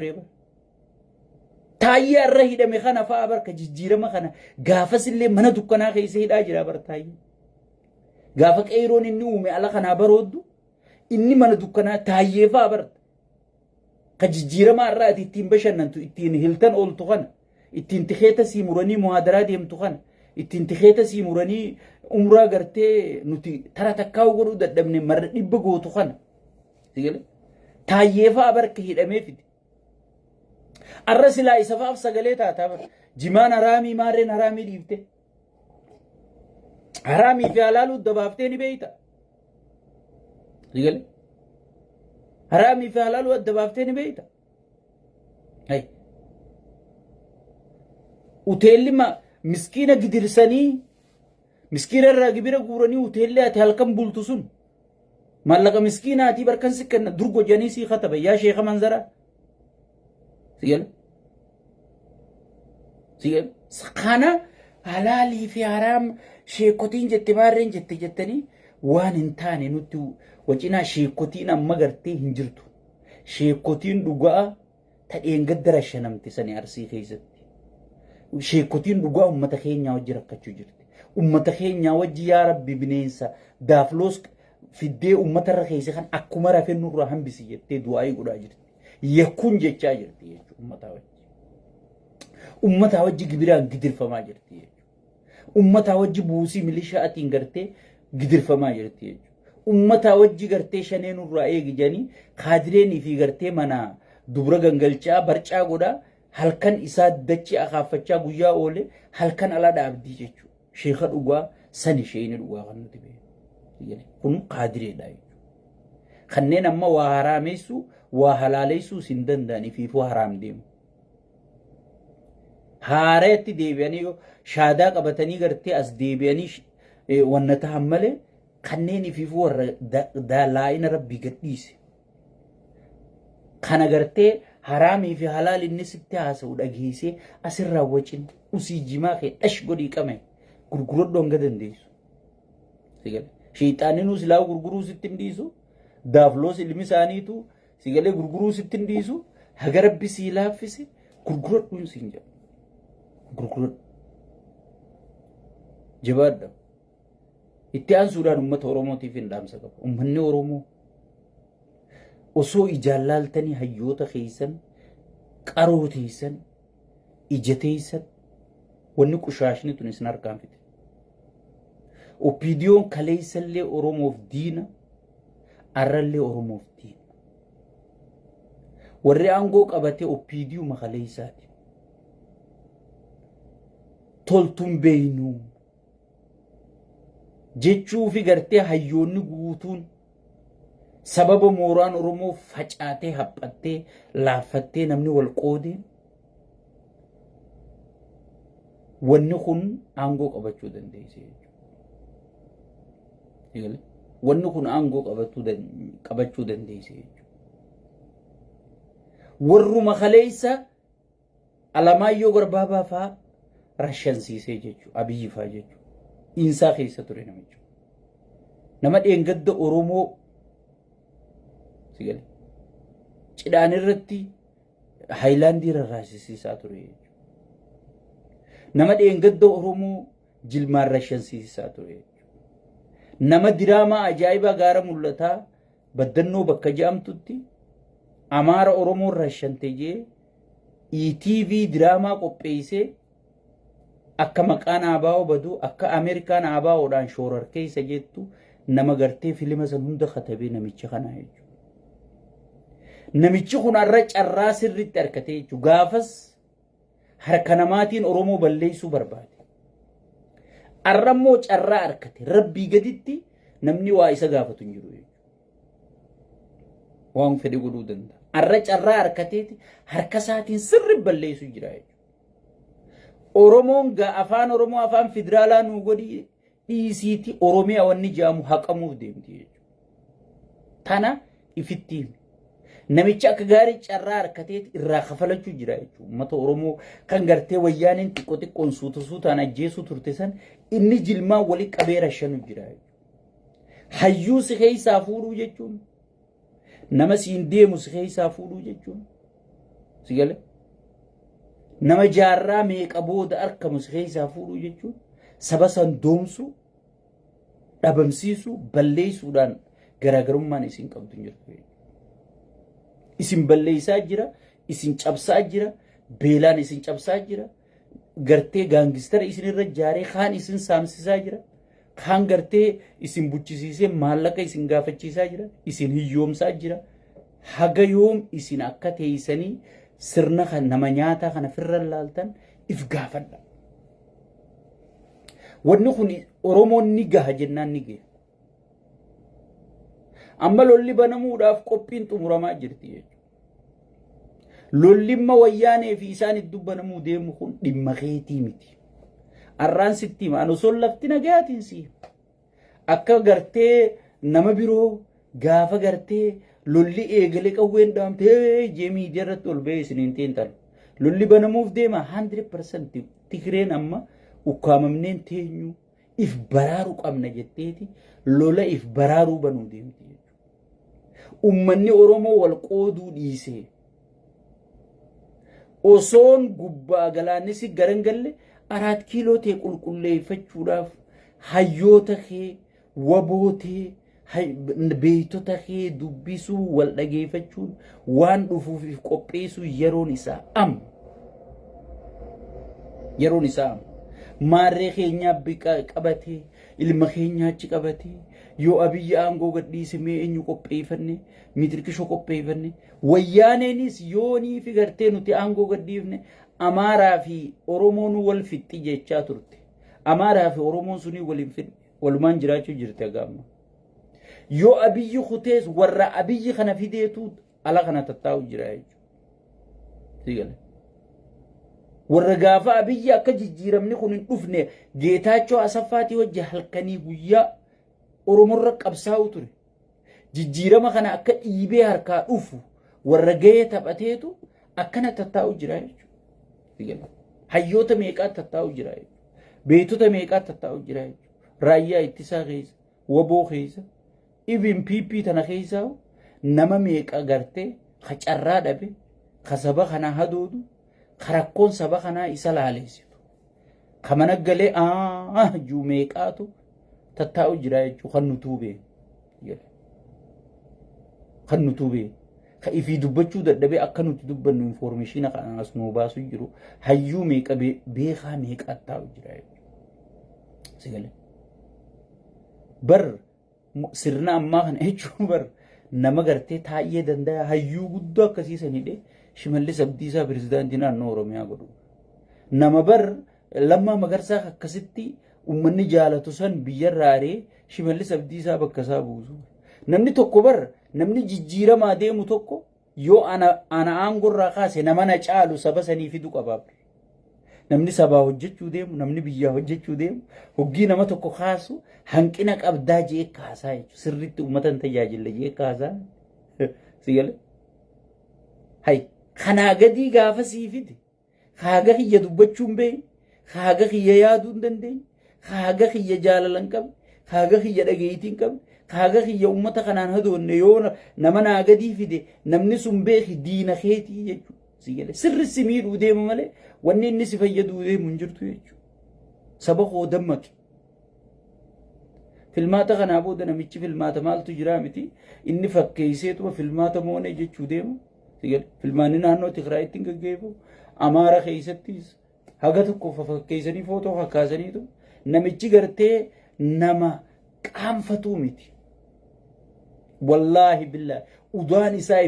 تريبا تايي الرهيد مخنا فابر كجيرة مخنا قافس اللي من دكنا خيسه داجرا بر تايي قافك ايرون النومي على خنا برودو إني من دكنا تايي فابر كجيرة ما الرأت التين بشر ننتو التين هلتن أول تخنا التين تخيتا سيموراني مهادرات يم تخنا التين تخيتا سيموراني umra garte nuti tara takkaw godu daddabne mar dibba gootu khana sigale tayyefa abarka hidame fiti arrasila isafaf sagale ta bar jiman harami maren harami dibte harami fi halalu dabafte ni beita sigale harami fi halalu dabafte ni beita hay utelli ma miskina gidirsani مسكين الراجبير قوراني وتهلي أتهلكم بولتسون مالك مسكينة أتي بركان سكنا درجو جانيسي خطبة يا شيخ منظرة سيل سخانة حلالي في حرام شيكوتين جت مارين جتني وان انتاني نتو وجينا شيكوتين أما قرتي هنجرتو شيكوتين دقاء تأين قدر الشنم تساني أرسي خيزت شيكوتين دقاء أما تخين يا وجرك كتشجرت أمة خينيا وجي يا ربي بنينسا دافلوس في الدي أمة الرخيصة خان أكمرة في النور رحم بسيجت تدعي قرا جرت يكون جتشا جرت أمة وجي كبيرة قدر فما جرت أمة وجي بوسي مليشة أتينغرتي قدر فما جرت أمة وجي قرتي شنين الرأي جاني خادريني في قرتي منا دبرة جنجلشا برشا قرا هل كان إساد دتشي أخافتشا قويا أولي هل كان على دابدي جتشو شيخ الأقوى سني شيء الأقوى خلنا تبيه يعني كن قادرين داي خنينا ما وحراميسو وحلاليسو سندن داني في فو حرام ديم هارت ديبياني شادا قبتني قرتي أس ديبياني ونتحمله خنيني في فو دا لاين ربي قديس خنا قرتي حرامي في حلال الناس بتاعسو دغيسي أسر راوچين أسي جماخي أشغدي كمه gurguruu dhonga dandeessu sigale shayxaaninu silaa gurguruu sittin dhiisu daafloos ilmi isaaniitu sigale gurguruu sittin dhiisu haga rabbi sii laaffise gurguradhuun siin jedha gurguradhu jabaadha itti aansuudhaan ummata oromootiif hin dhaamsa qaba ummanni oromoo osoo ijaallaltanii hayyoota keessan qaroo teessan ija teessan wanni qushaashni tun isin harkaan fite opinion kaleessallee oromoof diina arrallee oromoof diina warri aangoo qabatee opinion makaleessaati toltuun beeynuu jechuu fi gartee hayyoonni guutuun sababa mooraan oromoo facaatee haphattee laaffattee namni wal qoodee wanni kun aangoo qabachuu dandeesse jechuudha. Wanni kun aangoo qabachuu dandeesse jechuudha. Warruma kaleessa Alamaayyoo Garbaabaa fa'aa rashansiisee jechuudha. Abiyyi fa'aa jechuudha. Insaa keessa ture namichi. Nama dheengadda Oromoo sigale. Cidhaan irratti Haayilaandii rarraasisiisaa ture jechuudha. Nama dheengadda Oromoo jilmaan rashansiisaa ture. Nama diraamaa ajaa'ibaa gaara mul'ataa baddannoo bakka jedhamtutti Amaara Oromoo rashante jee ETV diraamaa qopheessee akka maqaan ABO badu akka Ameerikaan ABO'dhaan shoorar keessa jettu nama gartee filima san hunda katabee namicha kana jechuudha. Namichi kun har'a carraa sirriitti harkatee jechuudha. Gaafas harka namaatiin Oromoo balleessuu barbaade. Arrammoo carraa harkate rabbii gaditti namni waa isa gaafatu hin jiru jechuudha. Waan fedhe godhuu danda'a. Har'a carraa harkateeti harka isaatiin sirri balleessuu jira jechuudha. Oromoon afaan Oromoo afaan federaalaa nu godhi dhiisiiti Oromiyaa wanni jedhamu haqamuuf deemti jechuudha. Tana ifittiin namicha akka gaarii carraa harkateeti irraa kafalachuu jira jechuudha. Uummata Oromoo kan gartee wayyaaniin xiqqoo xiqqoon suutaan ajjeesuu turte san inni jilmaan walii qabee rashanu jira jechuudha. Hayyuu si keessaa fuudhuu jechuun nama siin deemu si keessaa fuudhuu jechuun sigale nama jaarraa meeqa booda arkamu keessaa fuudhuu jechuun saba san doomsu dhabamsiisu balleessuudhaan garaagarummaan isin qabdu jirtu isin balleessaa jira isin cabsaa jira beelaan isin cabsaa jira gartee gaangistara isin irra jaaree kaan isin saamsisaa jira kaan gartee isin buchisiisee maallaqa isin gaafachiisaa jira isin hiyyoomsaa jira haga yoom isin akka teeysanii sirna kan nama nyaataa kana firra laaltan if gaafadha wanni kun oromoon ni gaha jennaan ni gahe amma lolli banamuudhaaf qophiin xumuramaa jirti jechuudha lollimma wayyaanee fi isaan itti banamuu deemu kun dhimma keetii miti arraan sitti hima anu son lafti nagayaatiin si akka gartee nama biroo gaafa gartee lolli eegale qawween dhaamtee jeemii jarratti ol ba'ee isiniin teentan lolli banamuuf deema 100% Tigreen amma ukkaamamneen teenyu if baraaruu qabna jetteeti lola if baraaruu banuu deemti ummanni oromoo wal qooduu dhiisee osoon gubbaa galaannisi garangalle 4 kiiloo ta'e qulqulleeffachuudhaaf hayyoota kee wabootee beeytota kee dubbisuu wal dhageeffachuun waan dhufuuf qopheessuu yeroon isaa maarree keenyaa qabatee ilma keenyaachi qabatee yoo abiyyi aangoo gadhiisimee eenyu qopheeffanne mitirkisho qopheeffanne wayyaaneenis yoonii fi gartee nuti aangoo gadhiifne amaaraa fi oromoon wal fixxi jechaa turte amaaraa fi oromoon suni waliin fidhe walumaan jiraachuu jirte gaamma yoo abiyyi kutees warra abiyyi kana fideetu ala kana tattaa'u jira jechuudha warra gaafa abiyyi akka jijjiiramni kun hin dhufne geetaachoo asaffaatii wajji halkanii guyyaa oromorra qabsaa'u ture jijjiirama kana akka dhiibee harkaa dhufu warra gahee taphateetu akkana tattaa'u jira jechuudha hayyoota meeqaa tattaa'u jira beeytota meeqaa tattaa'u jira raayyaa ittisaa keessa waboo keessa ibin piipii tana keessaa nama meeqa gartee hacarraa dhabe kasaba kana hadoodu karakkoon saba kana isa laaleessitu kamana galee juu meeqaatu tattaa'u jira jechuudha kan nutuubee ka ifii dubbachuu dadhabee akka nuti dubbannu information kana as nuu baasu jiru hayyuu meeqa beekaa meeqa taa'u jira jechuudha bar sirna ammaa kana jechuun bar nama gartee taa'ee danda'a hayyuu guddoo akkasiisanidhe Shimallis Abdiisaa pirezidaantii naannoo Oromiyaa godhu nama bar Lammaa Magarsaa akkasitti ummanni jaalatu san biyyarraa aree Shimallis Abdiisaa bakka isaa buusu namni tokko bar namni jijjiiramaa deemu tokko yoo ana aangorraa kaase nama na caalu saba sanii fidu qabaab namni sabaa hojjechuu deemu namni biyyaa hojjechuu deemu hoggii nama tokko kaasu hanqina qabdaa jee kaasaa jechuudha sirriitti uummatan tajaajila jee kaasaa sigale hay kanaa gadii gaafa siifite kaaga kiyya dubbachuun bee kaaga kiyya yaaduun dandeenye kaaga kiyya jaalalan qabe kaaga kiyya dhageetiin qabe kaaga kiyya uummata kanaan hadoonne yoo nama naa gadii fide namni sun beeki diina keetii jechuudha sigale sirri si miidhuu deemu malee wanni inni si fayyaduu deemu hin jirtu jechuudha saba koo dammaqi filmaata kanaa booda namichi filmaata maaltu jiraa miti inni fakkeesseetuma filmaata moonee jechuu deemu sigale filmaanni naannoo Tigraayitti hin gaggeeffamu Amaara keessattis haga tokko fakkeessanii footoo fakkaasaniitu namichi gartee nama qaanfatuu miti wallahi billahi udaan isaa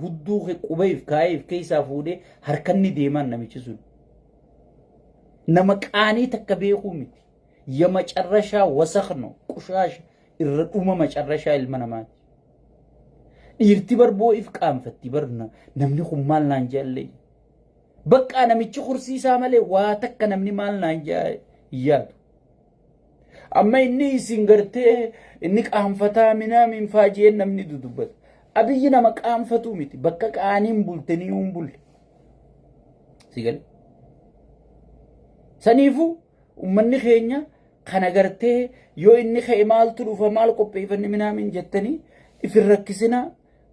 hudduu qubeef kaayef keessaa fuudhee harkanni deemaan namichi sun nama qaanii takka beekuu miti ya macarrashaa wasakno qushaasha irra dhuma macarrashaa ilma namaati dhiirti barboo if qaanfatti barna namni kun maal naan jaallee bakka namichi kursiisaa malee waa takka namni maal naan yaadu amma inni isin gartee inni qaanfataa minaamin faajiyeen namni dudubbata abiyyi nama qaanfatuu miti bakka qaaniin bultanii uun bulle sigale saniifu ummanni keenya kana gartee yoo inni ka'e maaltu dhufa maal qopheeffanne minaamin jettanii ifin rakkisina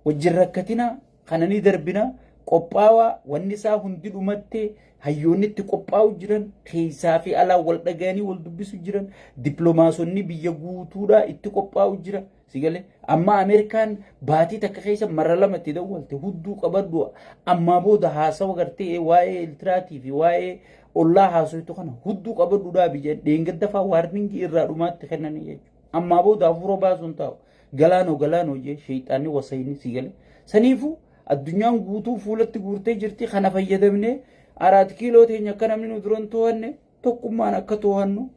wajjin rakkatina kananii darbina qophaawaa wanni isaa hundi dhumattee hayyoonni itti qophaa'u jiran keessaa fi alaa wal dhaga'anii wal dubbisu jiran dippiloomaasonni biyya guutuudhaa itti qophaa'u jira sigale amma Ameerikaan baatii takka keessa marra lama itti dawwalte hudduu qabaddu amma booda haasawa gartee waa'ee Eertiraatii fi waa'ee ollaa haasoitu kana hudduu qabadduudhaa biyya dheengadda fa'aa waarningi irraa dhumaatti kennanii jechuudha amma booda hafuura baasuun taa'u galaanoo jee sheexaanni wasayni sigale saniifuu addunyaan guutuu fuulatti guurtee jirti kana fayyadamne 4 kiiloo teenya akka namni nu duran to'anne tokkummaan akka to'annu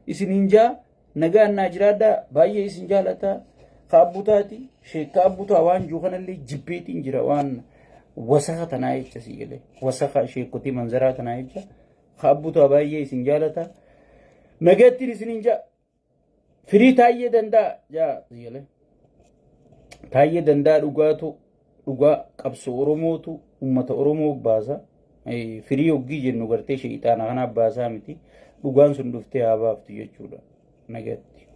isiniin jaa nagaan naa jiraadhaa baay'ee isin jaalataa kaabutaati sheekka abbutaa waan juu kanallee jibbeetiin jira waan wasaka tanaa jecha sigale wasaka sheekkotii manzaraa tanaa jecha kaabbutaa baay'ee isin jaalataa nagattiin isiniin jaa firii taayee danda'a jaa sigale taayee danda'a dhugaa qabsoo Oromootu ummata Oromoo baasa firii hoggii jennu gartee sheexaana kana baasaa miti dhugaan sun dhuftee haa baaftu jechuudha nagatti